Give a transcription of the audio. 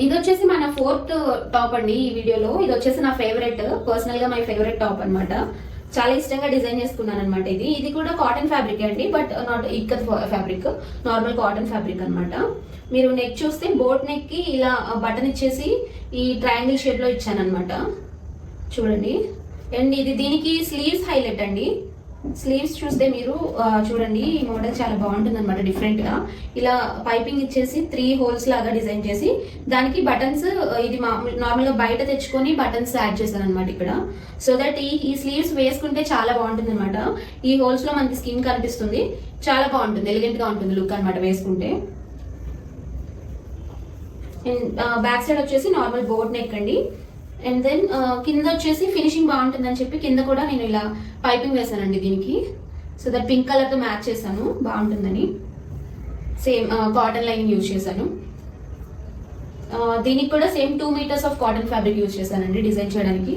ఇది వచ్చేసి మన 4th టాప్ అండి ఈ వీడియోలో. ఇది వచ్చేసి నా ఫేవరెట్, పర్సనల్ గా మై ఫేవరెట్ టాప్ అన్నమాట. చాలా ఇష్టంగా డిజైన్ చేసుకున్నాను అనమాట. ఇది కూడా కాటన్ ఫ్యాబ్రిక్ అండి, but not ikat fabric, normal cotton fabric అన్నమాట. మీరు నెక్ చూస్తే బోట్ నెక్ కి ఇలా బటన్ ఇచ్చేసి ఈ ట్రయాంగిల్ షేప్ లో ఇచ్చాను అనమాట. చూడండి. అండ్ ఇది దీనికి స్లీవ్స్ హైలైట్ అండి. స్లీవ్స్ చూస్తే మీరు చూడండి, ఈ మోడల్ చాలా బాగుంటుంది అనమాట. డిఫరెంట్ గా ఇలా పైపింగ్ ఇచ్చేసి 3 హోల్స్ లాగా డిజైన్ చేసి దానికి బటన్స్, ఇది నార్మల్ గా బయట తెచ్చుకొని బటన్స్ యాడ్ చేశాను అనమాట ఇక్కడ. సో దట్ ఈ స్లీవ్స్ వేసుకుంటే చాలా బాగుంటుంది అనమాట. ఈ హోల్స్ లో మనకి స్కిన్ కనిపిస్తుంది, చాలా బాగుంటుంది, ఎలిగెంట్ గా ఉంటుంది లుక్ అనమాట వేసుకుంటే. అండ్ బ్యాక్ సైడ్ వచ్చేసి నార్మల్ బోట్ నెక్ అండి. అండ్ దెన్ కింద వచ్చేసి ఫినిషింగ్ బాగుంటుందని చెప్పి కింద కూడా నేను ఇలా పైపింగ్ వేసానండి దీనికి. సో దట్ పింక్ కలర్ తో మ్యాచ్ చేశాను, బాగుంటుందని. సేమ్ కాటన్ లైనింగ్ యూజ్ చేశాను. దీనికి కూడా same 2 metres of cotton fabric use చేశానండి డిజైన్ చేయడానికి.